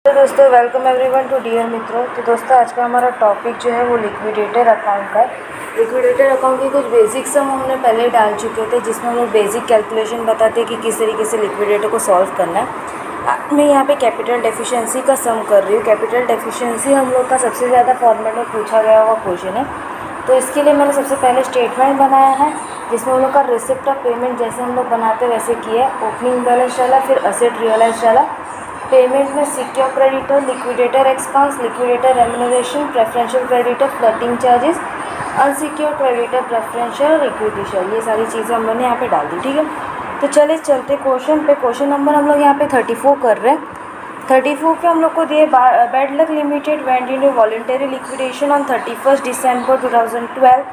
तो दोस्तों welcome everyone to dear मित्रों। तो दोस्तों आज का हमारा टॉपिक जो है वो लिक्विडेटर अकाउंट का है। लिक्विडेटर अकाउंट के कुछ बेसिक सम हमने पहले डाल चुके थे, जिसमें हम लोग बेसिक कैलकुलेशन बताते हैं कि किस तरीके से लिक्विडेटर को सॉल्व करना है। मैं यहाँ पे कैपिटल डेफिशिएंसी का सम कर रही हूँ। कैपिटल डेफिशिएंसी हम लोग का सबसे ज़्यादा फॉर्मेट में पूछा गया हुआ क्वेश्चन है। तो इसके लिए मैंने सबसे पहले स्टेटमेंट बनाया है, जिसमें हम लोग का रिसिप्ट ऑफ पेमेंट जैसे हम लोग बनाते वैसे किया है। ओपनिंग बैलेंस डाला, फिर असेट रियलाइज डाला, पेमेंट में secure creditor, liquidator expense, liquidator remuneration, preferential creditor, floating charges, unsecure creditor, preferential, equity share, ये सारी चीज़ें हम लोग ने यहाँ पे डाल दी। ठीक है, तो चलिए चलते क्वेश्चन पे। क्वेश्चन नंबर हम लोग यहाँ पे 34 कर रहे हैं। 34 पे हम लोग को दिए bad luck limited went into voluntary liquidation on 31 December 2012।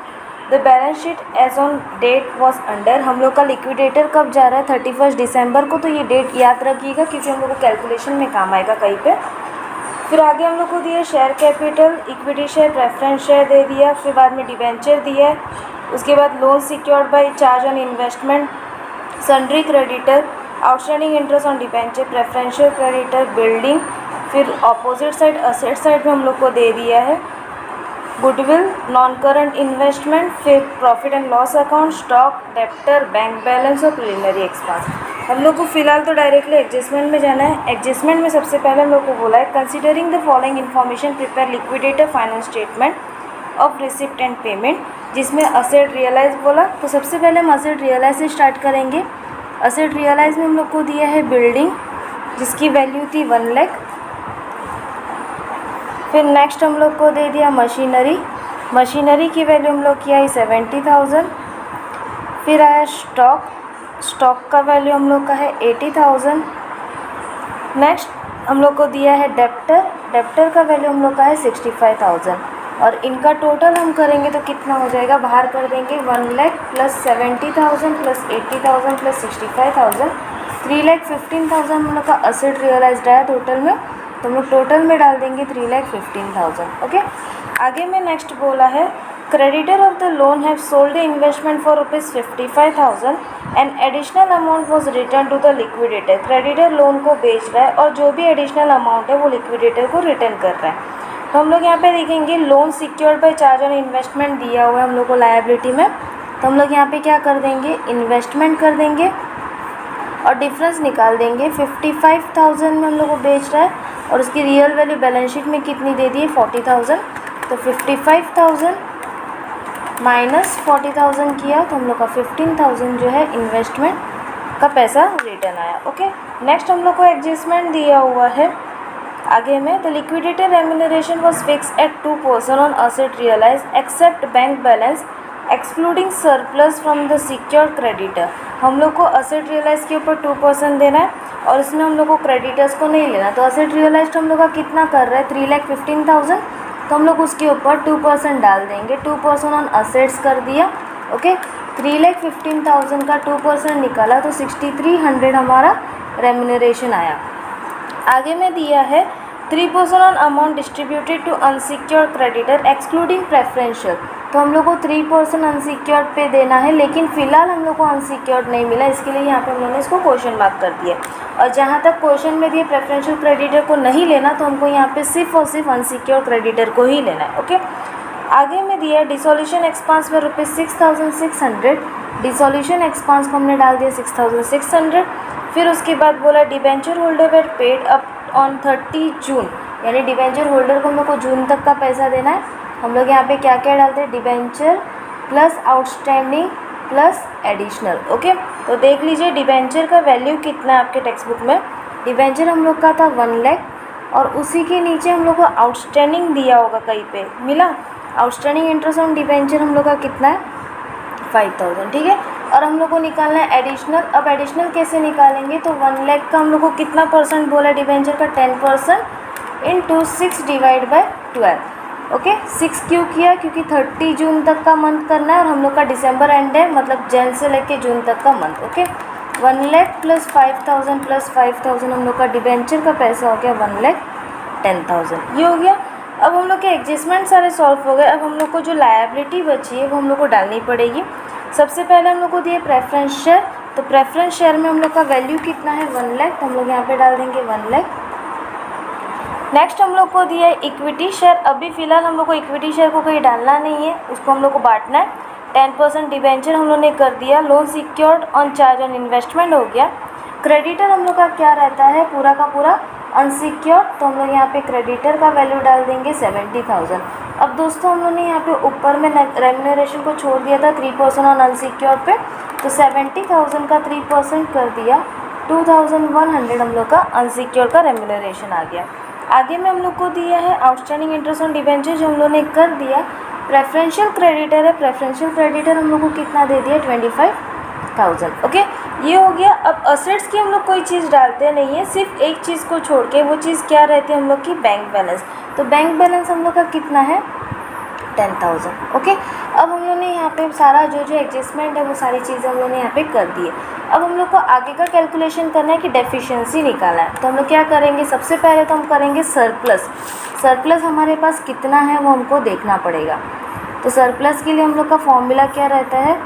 The balance sheet as on date was under. हम लोग का लिक्विडेटर कब जा रहा है? 31 दिसंबर को। तो ये डेट याद रखिएगा क्योंकि हम लोग को कैलकुलेशन में काम आएगा कहीं पे। फिर आगे हम लोग को दिया share capital, equity share, preference share दे दिया, फिर बाद में डिबेंचर दिया है। उसके बाद loan secured by charge on investment, sundry creditor, outstanding interest on debenture, preferential creditor, building. फिर अपोजिट साइड असेट साइड में हम लोग को दे दिया है गुडविल, नॉन करंट इन्वेस्टमेंट, फिर profit and loss account, stock, debtor, bank balance और प्रिलिमिनरी एक्सपेंस। हम लोग को फिलहाल तो डायरेक्टली एडजस्टमेंट में जाना है। एडजस्टमेंट में सबसे पहले हम लोग को बोला है considering the following information prepare liquidator finance statement of receipt and payment, जिसमें असेट रियलाइज बोला। तो सबसे पहले हम असेट रियलाइज से स्टार्ट करेंगे। असेट रियलाइज में हम लोग को दिया है बिल्डिंग, जिसकी वैल्यू थी 1 लाख। फिर नेक्स्ट हम लोग को दे दिया मशीनरी। मशीनरी की वैल्यू हम लोग की आई 70,000। फिर आया स्टॉक, स्टॉक का वैल्यू हम लोग का है 80,000। नेक्स्ट हम लोग को दिया है डेप्टर, डेप्टर का वैल्यू हम लोग का है 65,000। और इनका टोटल हम करेंगे तो कितना हो जाएगा, बाहर कर देंगे 1 लाख प्लस 70,000 प्लस 80,000 प्लस 65,000, 3,15,000 हम लोग का असेट रियलाइज्ड आया टोटल में। तो हम लोग टोटल में डाल देंगे 3,15,000। ओके, आगे में नेक्स्ट बोला है creditor of the loan have sold the investment for ₹55,000 and additional amount was return to the liquidator. Creditor loan को बेच रहा है और जो भी एडिशनल अमाउंट है वो लिक्विडेटर को रिटर्न कर रहा है। तो हम लोग यहाँ पे देखेंगे loan secured by charge on investment दिया हुआ है हम लोग को लायबिलिटी में। तो हम लोग यहाँ पे क्या कर देंगे, इन्वेस्टमेंट कर देंगे और डिफरेंस निकाल देंगे। 55,000 में हम लोग को बेच रहा है और उसकी रियल वैल्यू बैलेंस शीट में कितनी दे दी है, 40,000। तो 55,000 माइनस 40,000 किया तो हम लोग का 15,000 जो है इन्वेस्टमेंट का पैसा रिटर्न आया। ओके, नेक्स्ट हम लोग को एडजस्टमेंट दिया हुआ है आगे में। तो liquidator remuneration was fix at 2% on asset realise except bank balance excluding surplus from the secured creditor. हम लोग को असेट रियलाइज के ऊपर 2% देना है और इसमें हम लोग को क्रेडिटर्स को नहीं लेना। तो असेट रियलाइज हम लोग का कितना कर रहा है, 3,15,000। तो हम लोग उसके ऊपर 2% डाल देंगे। 2% ऑन असेट्स कर दिया। ओके, 3,15,000 का 2% निकाला तो 6,300 हमारा रेम्यूनरेशन आया। आगे में दिया है 3% on amount distributed to unsecured creditor excluding preferential. तो हम लोग को 3% अनसिक्योर्ड पे देना है, लेकिन फ़िलहाल हम लोग को अनसिक्योर्ड नहीं मिला, इसके लिए यहाँ पे हम लोगों ने इसको क्वेश्चन मार्क कर दिया। और जहाँ तक क्वेश्चन में दिए प्रेफरेंशियल क्रेडिटर को नहीं लेना, तो हमको यहाँ पे सिर्फ और सिर्फ अनसिक्योर्ड क्रेडिटर को ही लेना है। ओके, आगे में दिया डिसोल्यूशन एक्सपेंस में ₹6,600। डिसोल्यूशन एक्सपेंस को हमने डाल दिया 6,600। फिर उसके बाद बोला debenture holder were paid up on 30 जून, यानी डिबेंचर होल्डर को हम लोग को जून तक का पैसा देना है। हम लोग यहाँ पे क्या क्या डालते हैं, debenture plus outstanding plus additional. Okay, तो देख लीजिए डिबेंचर का वैल्यू कितना है आपके टेक्स्ट बुक में। डिबेंचर हम लोग का था 1 लाख और उसी के नीचे हम लोग को आउटस्टैंडिंग दिया होगा, कहीं पे मिला। आउटस्टैंडिंग इंटरेस्ट ऑन डिबेंचर हम लोग का कितना है, 5,000। ठीक है, और हम लोग को निकालना है एडिशनल। अब एडिशनल कैसे निकालेंगे, तो 1 लाख का हम लोग को कितना परसेंट बोला डिबेंचर का, 10% इंटू 6 डिवाइड बाय 12। ओके, 6 क्यों किया, क्योंकि 30 जून तक का मंथ करना है और हम लोग का दिसंबर एंड है, मतलब जन से लेके जून तक का मंथ। ओके, 1 लाख प्लस 5,000 हम लोग का डिबेंचर का पैसा हो गया 1,10,000। ये हो गया। अब हम लोग के एडजस्टमेंट सारे सॉल्व हो गए। अब हम लोग को जो लायबिलिटी बची है वो हम लोग को डालनी पड़ेगी। सबसे पहले हम लोग को दिए प्रेफरेंस शेयर। तो प्रेफरेंस शेयर में हम लोग का वैल्यू कितना है, 1 लाख। तो हम लोग यहाँ पे डाल देंगे 1 लाख। नेक्स्ट हम लोग को दिया है इक्विटी शेयर। अभी फ़िलहाल हम लोग को इक्विटी शेयर को कहीं डालना नहीं है, उसको हम लोग को बांटना है। 10% डिबेंचर हम लोग ने कर दिया। Loan secured on charge on investment हो गया। क्रेडिटर हम लोग का क्या रहता है, पूरा का पूरा अनसिक्योर्ड, तो हम लोग यहाँ पे क्रेडिटर का वैल्यू डाल देंगे 70,000। अब दोस्तों हम लोग ने यहाँ पे ऊपर में रेम्यूनरेशन को छोड़ दिया था 3% ऑन अनसिक्योर्ड पे, तो 70,000 का 3% कर दिया, 2,100 हम लोग का अनसिक्योर्ड का रेम्यूनरेशन आ गया। आगे में हम लोग को दिया है आउटस्टैंडिंग इंटरेस्ट ऑन डिबेंचर, जो हम लोग ने कर दिया। प्रेफरेंशियल क्रेडिटर है, प्रेफरेंशियल क्रेडिटर हम लोग को कितना दे दिया, 25,000। ओके, ये हो गया। अब असेट्स की हम लोग कोई चीज़ डालते नहीं है, सिर्फ एक चीज़ को छोड़ के, वो चीज़ क्या रहती है हम लोग की, बैंक बैलेंस। तो बैंक बैलेंस हम लोग का कितना है, 10,000। ओके, अब हम लोग ने यहाँ पे सारा जो एडजस्टमेंट है वो सारी चीज़ें हम लोग ने यहाँ पे कर दी है। अब हम लोग को आगे का कैलकुलेशन करना है कि डेफिशिएंसी निकालना है। तो हम लोग क्या करेंगे, सबसे पहले तो हम करेंगे सरप्लस। सरप्लस हमारे पास कितना है वो हमको देखना पड़ेगा। तो सरप्लस के लिए हम लोग का फॉर्मूला क्या रहता है,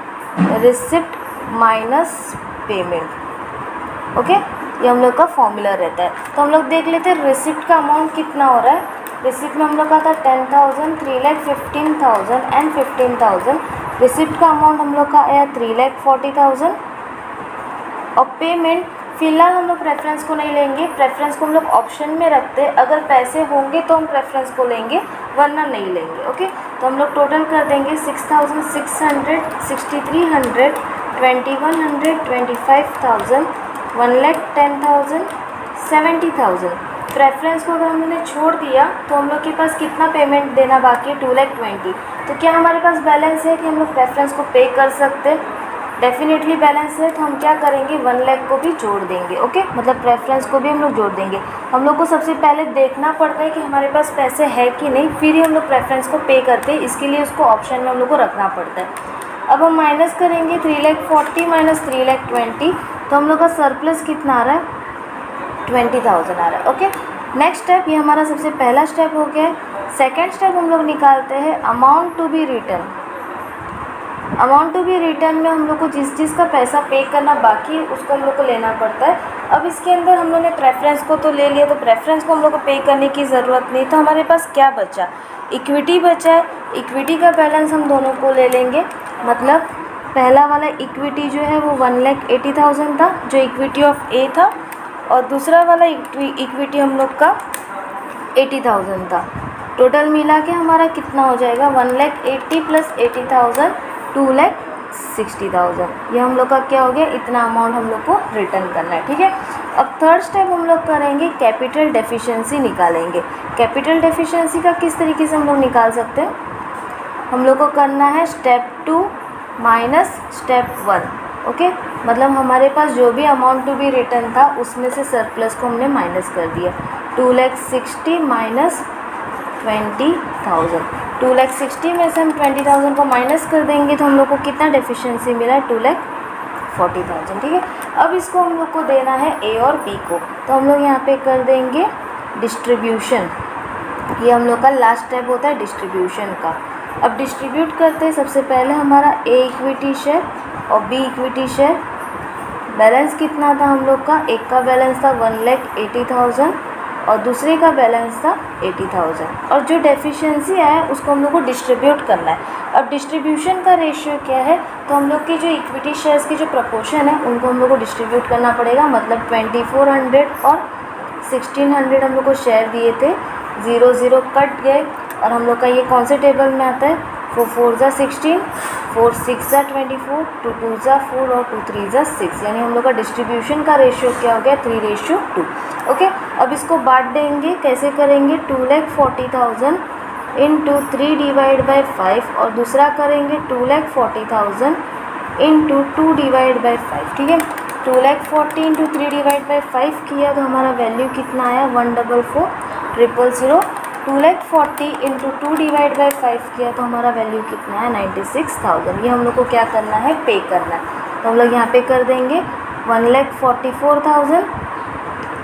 रिसिप्ट माइनस पेमेंट। ओके, ये हम लोग का फॉर्मूला रहता है। तो हम लोग देख लेते हैं रिसिप्ट का अमाउंट कितना हो रहा है। रिसिप्ट में हम लोग का था 10,000, 3,15,000 एंड 15,000। रिसिप्ट का अमाउंट हम लोग का आया 3,40,000। और पेमेंट फ़िलहाल हम लोग प्रेफरेंस को नहीं लेंगे, प्रेफरेंस को हम लोग ऑप्शन में रखते हैं। अगर पैसे होंगे तो हम प्रेफरेंस को लेंगे, वरना नहीं लेंगे। ओके, तो हम लोग टोटल कर देंगे 6,600, 6,300, 2,100, 25,000, 1,10,000, 70,000। प्रेफरेंस को अगर हमने छोड़ दिया तो हम लोग के पास कितना पेमेंट देना बाकी है, 2,20,000। तो क्या हमारे पास बैलेंस है कि हम लोग प्रेफरेंस को पे कर सकते हैं? डेफिनेटली बैलेंस है। तो हम क्या करेंगे, 1,00,000 को भी जोड़ देंगे। ओके, मतलब प्रेफरेंस को भी हम लोग जोड़ देंगे। हम लोग को सबसे पहले देखना पड़ता है कि हमारे पास पैसे है कि नहीं, फिर ही हम लोग प्रेफरेंस को पे करते हैं। इसके लिए उसको ऑप्शन में हम लोग को रखना पड़ता है। अब हम माइनस करेंगे 3,40,000 माइनस 3,20,000, तो हम लोग का सरप्लस कितना आ रहा है, 20,000 आ रहा है। ओके, नेक्स्ट स्टेप, ये हमारा सबसे पहला स्टेप हो गया है। सेकेंड स्टेप हम लोग निकालते हैं amount to be return. Amount to be return में हम लोग को जिस चीज़ का पैसा पे करना बाकी है उसको हम लोग को लेना पड़ता है। अब इसके अंदर हम लोग ने प्रेफरेंस को तो ले लिया, तो प्रेफरेंस को हम लोग को पे करने की ज़रूरत नहीं। तो हमारे पास क्या बचा, इक्विटी बचा है। इक्विटी का बैलेंस हम दोनों को ले लेंगे। मतलब पहला वाला इक्विटी जो है वो 1,80,000 था, जो इक्विटी ऑफ ए था, और दूसरा वाला इक्विटी हम लोग का 80,000 था। टोटल मिला के हमारा कितना हो जाएगा, 1,80,000 प्लस 80,000, 2,60,000। ये हम लोग का क्या हो गया, इतना अमाउंट हम लोग को रिटर्न करना है। ठीक है, अब थर्ड स्टेप हम लोग करेंगे कैपिटल डेफिशिएंसी निकालेंगे। कैपिटल डेफिशिएंसी का किस तरीके से हम लोग निकाल सकते हैं, हम लोग को करना है स्टेप 2 माइनस स्टेप 1। ओके, मतलब हमारे पास जो भी अमाउंट टू बी रिटर्न था उसमें से सरप्लस को हमने माइनस कर दिया। 2,60,000 माइनस 20,000। 2,60,000 में से हम 20,000 को माइनस कर देंगे तो हम लोग को कितना डेफिशिएंसी मिला है, 2,40,000। ठीक है, अब इसको हम लोग को देना है ए और बी को। तो हम लोग यहाँ पे कर देंगे डिस्ट्रीब्यूशन। ये हम लोग का लास्ट स्टेप होता है डिस्ट्रीब्यूशन का। अब डिस्ट्रीब्यूट करते हैं, सबसे पहले हमारा ए इक्विटी शेयर और बी इक्विटी शेयर। बैलेंस कितना था हम लोग का, एक का बैलेंस था 1,80,000 और दूसरे का बैलेंस था 80,000। और जो डेफिशिएंसी आया उसको हम लोग को डिस्ट्रीब्यूट करना है। अब डिस्ट्रीब्यूशन का रेशियो क्या है, तो हम लोग की जो इक्विटी शेयर्स की जो प्रपोर्शन है उनको हम लोग को डिस्ट्रीब्यूट करना पड़ेगा। मतलब 2,400 और 1,600 हम लोग को शेयर दिए थे, 0 कट गए। और हम लोग का ये कौन से टेबल में आता है, 4 4 ज़ा 16, 4 6 ज़ा 24, 2 2 ज़ा 4 और 2 3 ज़ा 6। यानी हम लोग का डिस्ट्रीब्यूशन का रेशियो क्या हो गया, 3:2। ओके, अब इसको बांट देंगे, कैसे करेंगे, 2,40,000 इंटू 3 डिवाइड बाई 5 और दूसरा करेंगे 2,40,000 इंटू 2 डिवाइड बाई 5। ठीक है, 2,40,000 इंटू 3 डिवाइड बाई 5 किया तो हमारा वैल्यू कितना आया, 1,44,000। 2,40,000 इंटू 2 डिवाइड बाई 5 किया तो हमारा वैल्यू कितना है, 96,000। ये हम लोग को क्या करना है, पे करना है। तो हम लोग यहाँ पे कर देंगे 1,44,000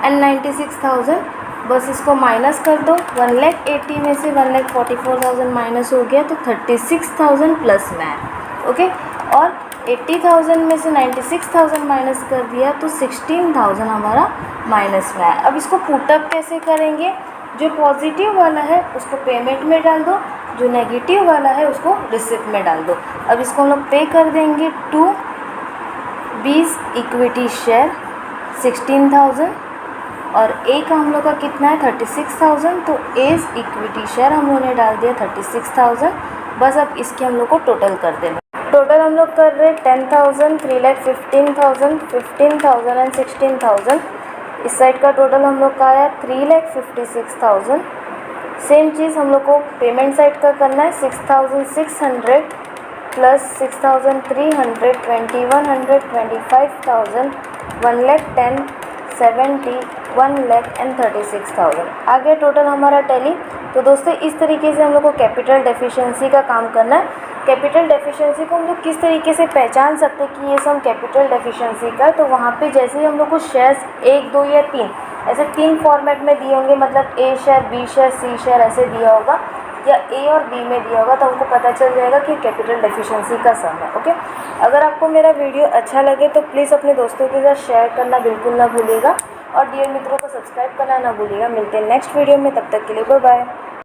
एंड 96,000। बस इसको माइनस कर दो, 1,80,000 में से 1,44,000 माइनस हो गया तो 36,000 प्लस में है। ओके, और 80,000 में से 96,000 माइनस कर दिया तो 16,000 हमारा माइनस में है। अब इसको पुटअप कैसे करेंगे, जो पॉजिटिव वाला है उसको पेमेंट में डाल दो, जो नेगेटिव वाला है उसको रिसिप्ट में डाल दो। अब इसको हम लोग पे कर देंगे टू 20 इक्विटी शेयर 16,000 और ए का हम लोग का कितना है 36,000, तो एज इक्विटी शेयर हम लोगों ने डाल दिया 36,000। बस अब इसके हम लोग को टोटल कर देना। टोटल हम लोग कर रहे 10,000, 3,15,000, 15,000 एंड 16,000। इस साइड का टोटल हम लोग का आया 3,56,000। सेम चीज़ हम लोग को पेमेंट साइड का करना है 6,600 प्लस 6,300 2,100 25,000 1,10,000 70 1,36,000 आ गया टोटल हमारा टैली। तो दोस्तों इस तरीके से हम लोग को कैपिटल डेफिशिएंसी का काम करना है। कैपिटल डेफिशिएंसी को हम लोग किस तरीके से पहचान सकते हैं कि ये सब कैपिटल डेफिशिएंसी का, तो वहाँ पे जैसे ही हम लोग को शेयर्स 1 2 या 3 ऐसे 3 फॉर्मेट में दिए होंगे, मतलब ए share, B share, C share ऐसे दिया होगा या ए और बी में दिया होगा, तो हमको पता चल जाएगा कि कैपिटल डेफिशिएंसी का सम है। ओके, अगर आपको मेरा वीडियो अच्छा लगे तो प्लीज़ अपने दोस्तों के साथ शेयर करना बिल्कुल ना भूलिएगा और डियर मित्रों को सब्सक्राइब करना ना भूलिएगा। मिलते हैं नेक्स्ट वीडियो में, तब तक के लिए बाय बाय।